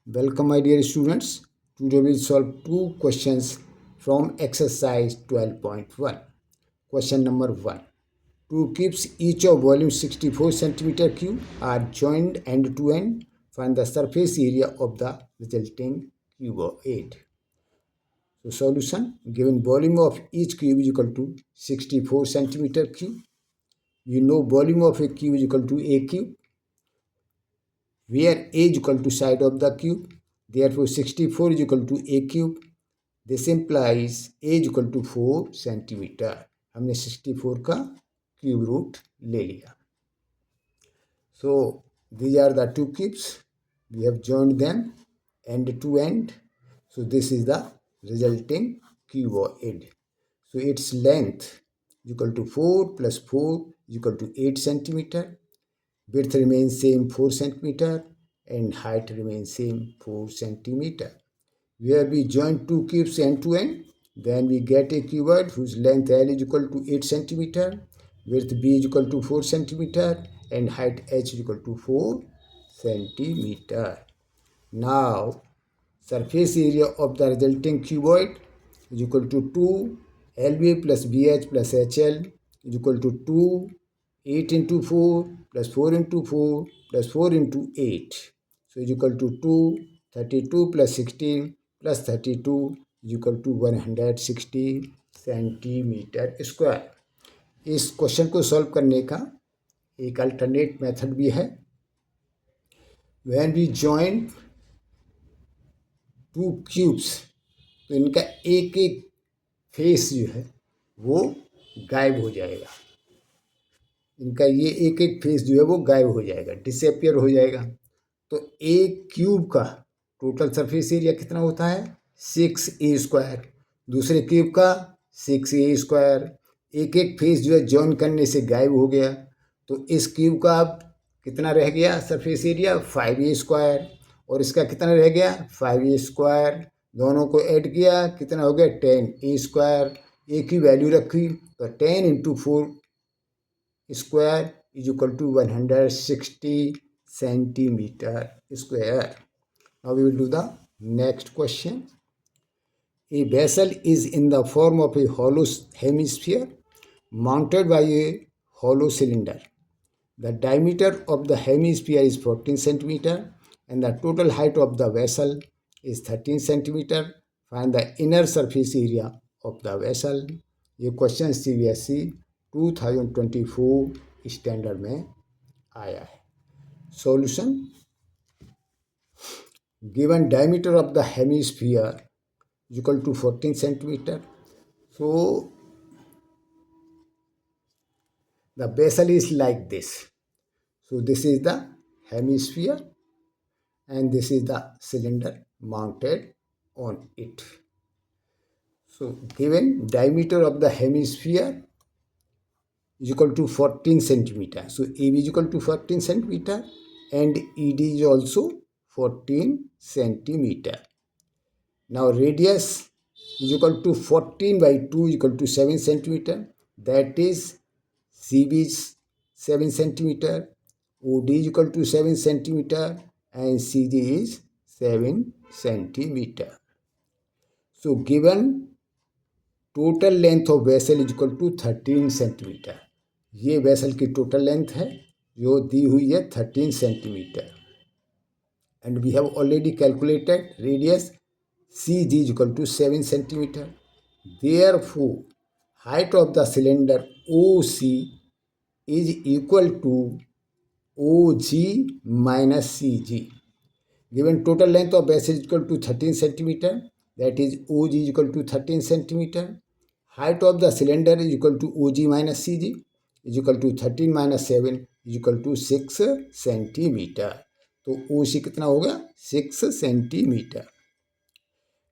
Welcome my dear students. Today we will solve two questions from exercise 12.1. Question number 1. Two cubes each of volume 64 centimeter cube are joined end to end. Find the surface area of the resulting cuboid. So solution, given volume of each cube is equal to 64 centimeter cube. We know volume of a cube is equal to a cube, where a is equal to side of the cube. Therefore 64 is equal to a cube. This implies a is equal to 4 centimetre. हमने 64 का cube root ले लिया. So these are the two cubes. We have joined them end to end. So this is the resulting cuboid. So its length is equal to 4 plus 4 is equal to 8 centimeter. Width remains same 4 centimeter and height remains same 4 centimeter. Where we join two cubes end to end, then we get a cuboid whose length L is equal to 8 centimeter, width B is equal to 4 centimeter and height H is equal to 4 centimeter. Now surface area of the resulting cuboid is equal to 2 LB plus BH plus HL is equal to 2 8 into 4 plus 4 into 4 plus 4 into 8. So is equal to 2 32 plus 16 plus 32 is equal to 160 centimeter square. इस question को solve करने का एक alternate method भी है. When we join two cubes, तो इनका एक एक फेस जो है वो गायब हो जाएगा. इनका ये एक एक फेस जो है वो गायब हो जाएगा, डिसअपियर हो जाएगा. तो एक क्यूब का टोटल सरफेस एरिया कितना होता है 6a स्क्वायर. दूसरे क्यूब का 6a स्क्वायर. एक एक फेस जो है जॉइन करने से गायब हो गया. तो इस क्यूब का अब कितना रह गया सरफेस एरिया 5a स्क्वायर. और इसका कितना रह गया 5a स्क्वायर. दोनों को ऐड किया कितना हो गया 10a स्क्वायर. ए की वैल्यू रखी तो 10 into 4 square is equal to 160 centimeter square. Now we will do the next question. A vessel is in the form of a hollow hemisphere mounted by a hollow cylinder. The diameter of the hemisphere is 14 centimeter and the total height of the vessel is 13 centimeter. Find the inner surface area of the vessel. ये question CBSE 2024 standard में आया है. Solution, given diameter of the hemisphere equal to 14 centimeter. So the vessel is like this. So this is the hemisphere and this is the cylinder mounted on it. So given diameter of the hemisphere is equal to 14 centimeter. So AB is equal to 14 centimeter and ED is also 14 centimeter. Now radius is equal to 14 by 2 is equal to 7 centimeter. That is CB is 7 centimeter, OD is equal to 7 centimeter and CG is 7 centimeter. So given total length of vessel is equal to 13 centimeter. ये vessel की total length है जो दी हुई है 13 centimeter. And we have already calculated radius CG is equal to 7 centimeter. Therefore height of the cylinder OC is equal to OG minus CG. Given total length of vessel is equal to 13 centimeter, that is OG is equal to 13 centimeter. Height of the cylinder is equal to OG minus CG is equal to 13 minus 7 is equal to 6 centimeter. तो OC कितना होगा 6 centimeter.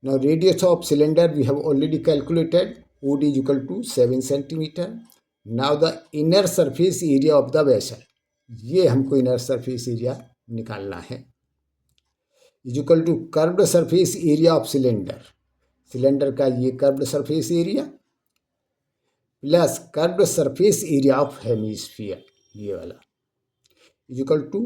Now radius of cylinder we have already calculated. OD is equal to 7 centimeter. Now the inner surface area of the vessel. ये हमको inner surface area निकालना है. Is equal to curved surface area of cylinder. Cylinder का ये curved surface area plus curved surface area of hemisphere, ये वाला is equal to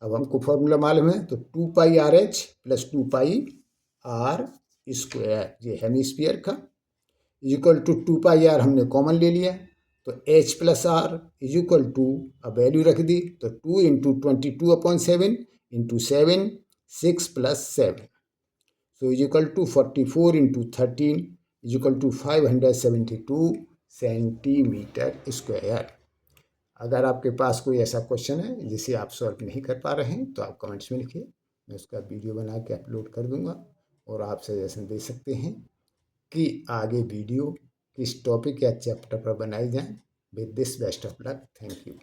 अब हमको फॉर्मूला मालूम है, तो 2πRH प्लस 2πR स्क्वायर, ये हेमिस्फीयर का, इक्वल टू 2πR हमने कॉमन ले लिया, तो H plus R is equal to, अब वैल्यू रख दी, तो 2 into 22/7 into 7, 6 plus 7, so is equal to 44 into 13 is equal to 572 centimeter square. अगर आपके पास कोई ऐसा क्वेश्चन है जिसे आप सॉल्व नहीं कर पा रहे हैं, तो आप कमेंट्स में लिखिए, मैं उसका वीडियो बना के अपलोड कर दूंगा, और आप सजेशन दे सकते हैं कि आगे वीडियो किस टॉपिक या चैप्टर पर बनाई जाए। With this best of luck, thank you.